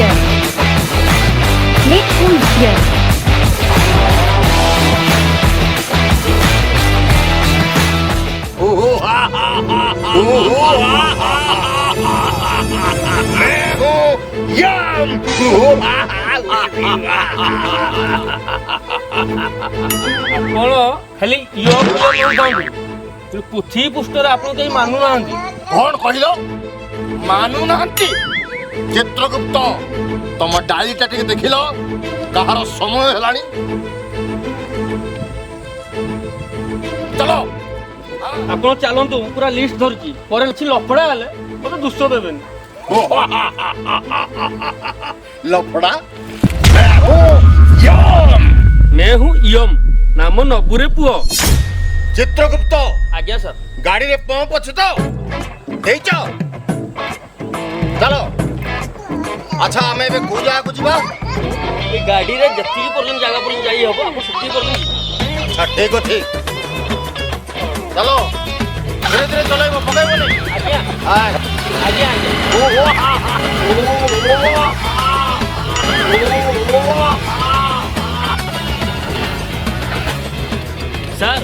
here. Let who is here. Yam! कौन खाली योग पुथी पुष्टर आप मानु ना कौन कहल मानु ना चित्रगुप्त तुम डायरीटा टे देखिल कहार समय है चलो आप चलतु पूरा लिस्ट धरची पर लफड़ा गले मत दुष्ट देवे लफड़ा मैं हूँ यम नाम नबुरे पुओ चित्रगुप्त आज्ञा सर गाड़ी रे पंप अच्छे तो चलो अच्छा आम ए को जगह को जीवा गाड़ी रे जति पर्यटन जगह पर जाई हबो आप सती पर्यटन अच्छा ठीक अछि चलो धीरे धीरे चलाइबो पकाइबो नहीं आज्ञा हां आज्ञा ओ हा हा सर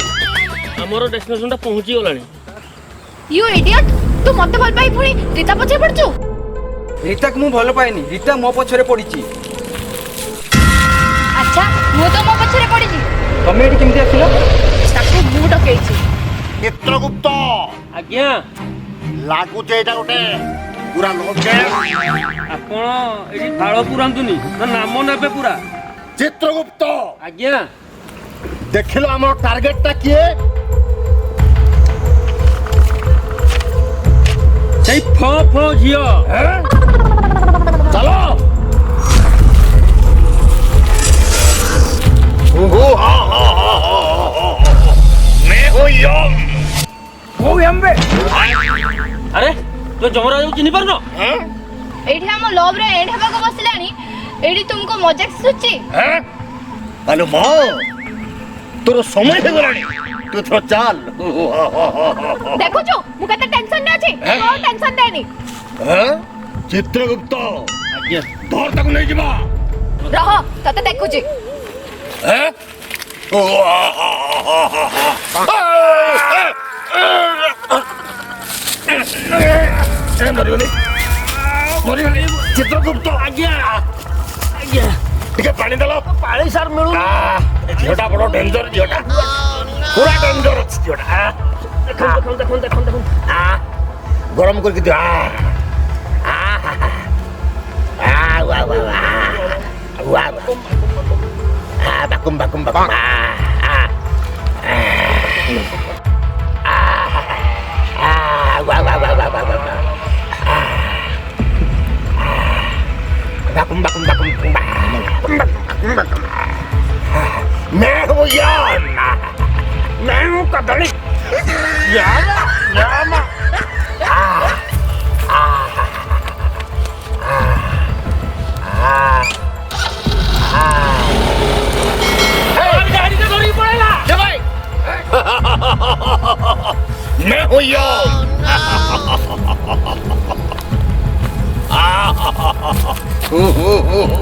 हमरो डेस्टिनेशन ता पहुंची गलानी You idiot! तू मत भल पाई पुणी रीता पछे पड़छु रीता को मु भल पाइनी रीता मो पछरे पड़ीची अच्छा मु तो मो पछरे पड़ीची तमे एठी केमति आखिलो ताको मु डकेइची चित्रगुप्त आज्ञा लागु जे एटा गोटे पूरा लोके आपण एठी फाळ पुरांतुनी ना नाम नेबे पूरा चित्रगुप्त आज्ञा देखिलो हमर टार्गेट ता किए सही फो फो झियो चलो ओहो हा हा मैं हूं यम ओ यम्बे अरे तो जमरा चिन्ह पारनो एठी हम लव रे एंड हेबा को बसलानी एठी तुमको मजाक सुची हैं हेलो मां तोर समय हे गलानी तू थोड़ा चल देखो जो मु कते टेंशन न अछि को टेंशन देनी हैं चित्रगुप्त आज्ञा धर तक नहीं जीवा रह तते देखु जी हैं ओ मरिगली चित्रगुप्त आज्ञा आज्ञा ଟିକେ ପାଣି ଦେଲ ପାଣି ସାର୍ ମିଳୁନି ଝିଅଟା ବଡ଼ ଡେଞ୍ଜର ଝିଅଟା ପୁରା ଡେଞ୍ଜର ଅଛି ଝିଅଟା ଦେଖନ୍ତୁ ଗରମ କରିକି ଦିଅ ବାକୁମ ବାକୁମ ବାକୁମ bakum bakum bakum मैं हूँ याम मैं हूँ कदली याम याम गाड़ी से थोड़ी पड़ेगा भाई मैं हूँ याम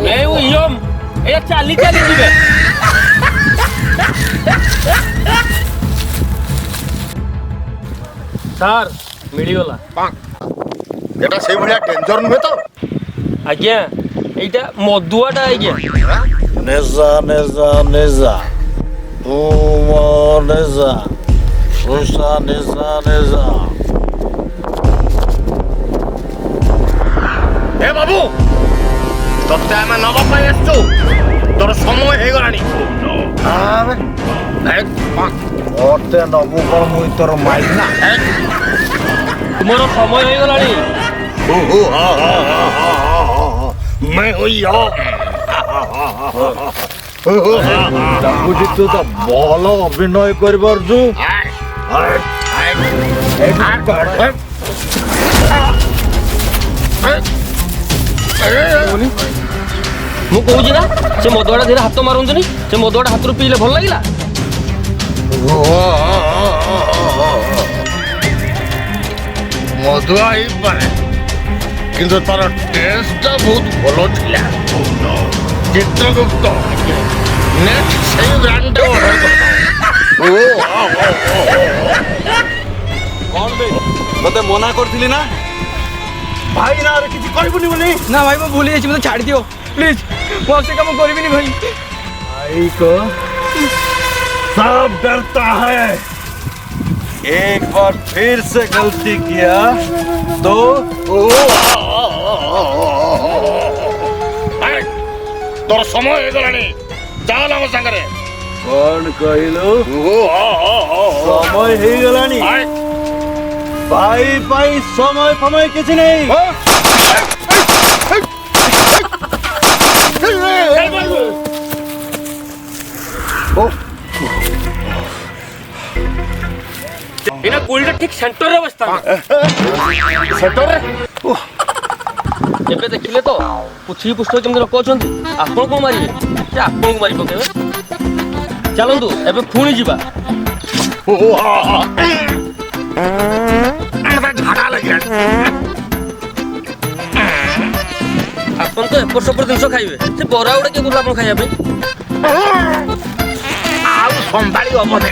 मैं हूँ यम ए चाली चाली जीवे सर मिलिगला एटा सेई भलिया डेंजर नुहे तो आज्ञा एटा मधुआटा आज्ञा नेजा नेजा नेजा ओ नेजा उषा नेजा नेजा ए बाबू तोते आमे नवा पाई आछू तोर समय हे गलानी आबे ओते नबु को मुई तोर माइना तुमरो समय हो गलानी ओहो हा हा हा मैं होइयो लागुची तू तो भल अभिनय कर पारछु मु कहूँ ना से मदुआटा धीरे हाथ मारंतुनी से मदुआटा हाथ पीले भल लगे मधुआ ही पारे କିନ୍ତୁ ତାର ଟେଷ୍ଟଟା ବହୁତ ଭଲ ଥିଲା। ଚିତ୍ରଗୁପ୍ତ ନେକ୍ସଟ ସେଇ ବ୍ରାଣ୍ଡଟା ଅର୍ଡର କଣ ବେ ତତେ ମନା କରିଥିଲି ନା ଭାଇ ନାଁରେ କିଛି କହିବୁନି ବୋଲି। ନା ଭାଇ ମୁଁ ଭୁଲି ଯାଇଛି, ମୋତେ ଛାଡ଼ି ଦିଅ ପ୍ଲିଜ୍, ମୁଁ ଆଉ ସେ କାମ କରିବିନି ଭାଇ। भाई को सब डरता है, एक बार फिर से गलती किया तो ତୋର ସମୟ ହେଇଗଲାଣି, ଚାଲ ଆମ ସାଙ୍ଗରେ। कौन कहलो समय ही गलानी भाई भाई समय समय किसी नहीं। ଏଇନା ଗୁଳିଟା ଠିକ ସେଣ୍ଟରରେ ବସିଥାନ୍ତା। ସେଟରେ ଏବେ ଦେଖିଲେ ତ ପୃଥିବୀ ପୃଷ୍ଠ କେମିତି ଲୋକ ଅଛନ୍ତି, ଆପଣ କଣ ମାରିବେ ସେ ଆପଣଙ୍କୁ ମାରି ପକେଇବେ। ଚାଲନ୍ତୁ ଏବେ ପୁଣି ଯିବା। ଝାଡ଼ା ଲାଗିଲାଣି। ଆପଣ ତ ଏପଟ ସେପଟ ଜିନିଷ ଖାଇବେ, ସେ ବରା ଗୁଡ଼ା କିଏ କହୁଥିଲା ଆପଣ ଖାଇବା ପାଇଁ? ଆଉ ସମ୍ଭାଳି ହବନି।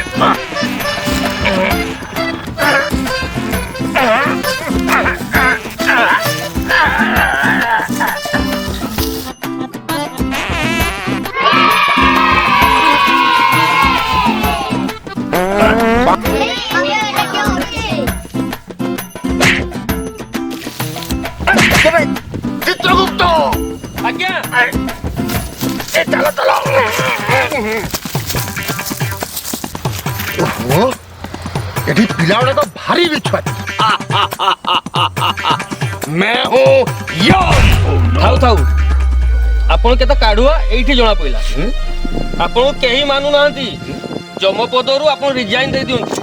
ଚିତ୍ରଗୁପ୍ତ ଆଜ୍ଞା ଚାଲ ଚାଲ। ଏଠି ପିଲା ଗୁଡାକ ଭାରି ବିଛୁଆତି। मैं हूँ यम। ଥାଉ ଥାଉ, ଆପଣ କେତେ କାଢୁଆ ଏଇଠି ଜଣା ପଇଲା। ଆପଣଙ୍କୁ କେହି ମାନୁନାହାନ୍ତି, ଯମ ପଦରୁ ଆପଣ ରିଜାଇନ ଦେଇ ଦିଅନ୍ତୁ।